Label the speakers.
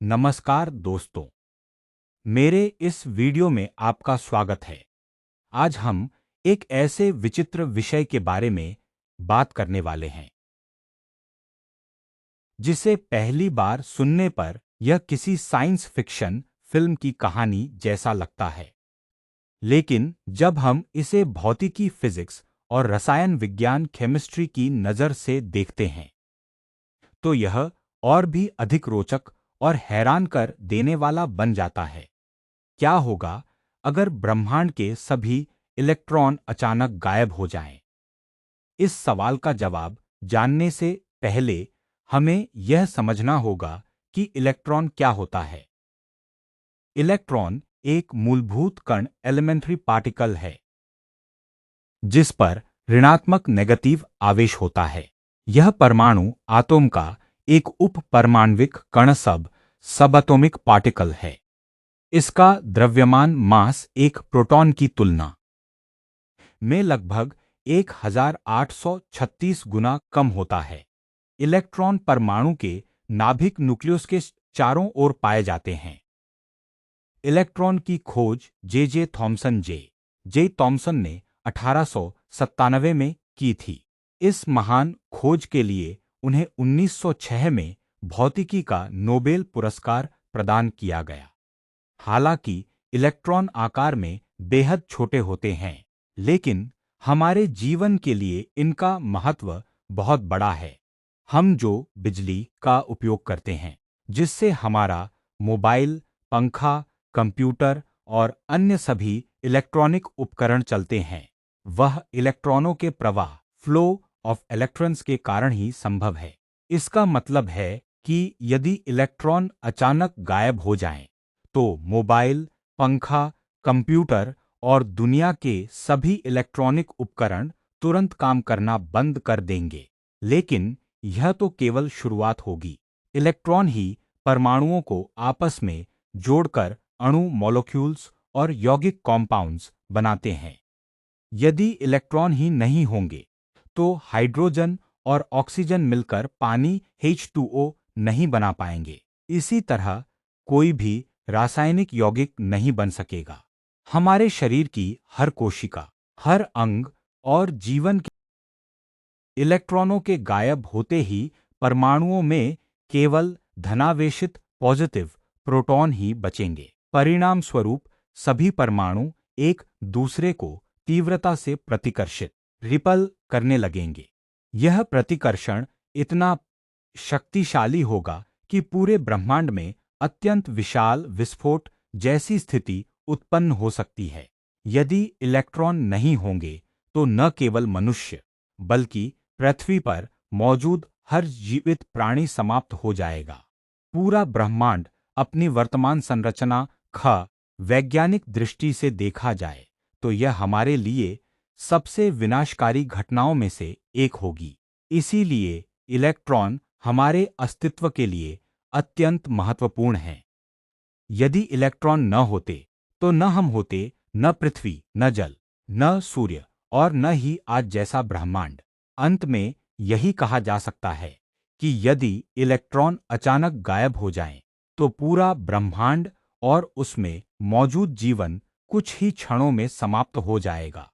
Speaker 1: नमस्कार दोस्तों, मेरे इस वीडियो में आपका स्वागत है। आज हम एक ऐसे विचित्र विषय के बारे में बात करने वाले हैं जिसे पहली बार सुनने पर यह किसी साइंस फिक्शन फिल्म की कहानी जैसा लगता है। लेकिन जब हम इसे भौतिकी, फिजिक्स और रसायन विज्ञान केमिस्ट्री की नज़र से देखते हैं तो यह और भी अधिक रोचक और हैरान कर देने वाला बन जाता है। क्या होगा अगर ब्रह्मांड के सभी इलेक्ट्रॉन अचानक गायब हो जाएं? इस सवाल का जवाब जानने से पहले हमें यह समझना होगा कि इलेक्ट्रॉन क्या होता है। इलेक्ट्रॉन एक मूलभूत कण एलिमेंट्री पार्टिकल है जिस पर ऋणात्मक नेगेटिव आवेश होता है। यह परमाणु आटोम का एक उप परमाण्विक कण सबएटॉमिक पार्टिकल है। इसका द्रव्यमान मास एक प्रोटॉन की तुलना में लगभग 1836 गुना कम होता है। इलेक्ट्रॉन परमाणु के नाभिक न्यूक्लियस के चारों ओर पाए जाते हैं। इलेक्ट्रॉन की खोज जे थॉमसन ने 1897 में की थी। इस महान खोज के लिए उन्हें 1906 में भौतिकी का नोबेल पुरस्कार प्रदान किया गया। हालांकि इलेक्ट्रॉन आकार में बेहद छोटे होते हैं, लेकिन हमारे जीवन के लिए इनका महत्व बहुत बड़ा है। हम जो बिजली का उपयोग करते हैं, जिससे हमारा मोबाइल, पंखा, कंप्यूटर और अन्य सभी इलेक्ट्रॉनिक उपकरण चलते हैं, वह इलेक्ट्रॉनों के प्रवाह फ्लो ऑफ इलेक्ट्रॉन्स के कारण ही संभव है। इसका मतलब है कि यदि इलेक्ट्रॉन अचानक गायब हो जाएं, तो मोबाइल, पंखा, कंप्यूटर और दुनिया के सभी इलेक्ट्रॉनिक उपकरण तुरंत काम करना बंद कर देंगे। लेकिन यह तो केवल शुरुआत होगी। इलेक्ट्रॉन ही परमाणुओं को आपस में जोड़कर अणु, मॉलिक्यूल्स और यौगिक कॉम्पाउंड्स बनाते हैं। यदि इलेक्ट्रॉन ही नहीं होंगे, तो हाइड्रोजन और ऑक्सीजन मिलकर पानी H2O नहीं बना पाएंगे। इसी तरह कोई भी रासायनिक यौगिक नहीं बन सकेगा। हमारे शरीर की हर कोशिका, हर अंग और जीवन के इलेक्ट्रॉनों के गायब होते ही परमाणुओं में केवल धनावेशित पॉजिटिव प्रोटॉन ही बचेंगे। परिणाम स्वरूप सभी परमाणु एक दूसरे को तीव्रता से प्रतिकर्षित रिपल करने लगेंगे। यह प्रतिकर्षण इतना शक्तिशाली होगा कि पूरे ब्रह्मांड में अत्यंत विशाल विस्फोट जैसी स्थिति उत्पन्न हो सकती है। यदि इलेक्ट्रॉन नहीं होंगे तो न केवल मनुष्य बल्कि पृथ्वी पर मौजूद हर जीवित प्राणी समाप्त हो जाएगा। पूरा ब्रह्मांड अपनी वर्तमान संरचना वैज्ञानिक दृष्टि से देखा जाए तो यह हमारे लिए सबसे विनाशकारी घटनाओं में से एक होगी। इसीलिए इलेक्ट्रॉन हमारे अस्तित्व के लिए अत्यंत महत्वपूर्ण हैं। यदि इलेक्ट्रॉन न होते तो न हम होते, न पृथ्वी, न जल, न सूर्य और न ही आज जैसा ब्रह्मांड। अंत में यही कहा जा सकता है कि यदि इलेक्ट्रॉन अचानक गायब हो जाएं, तो पूरा ब्रह्मांड और उसमें मौजूद जीवन कुछ ही क्षणों में समाप्त हो जाएगा।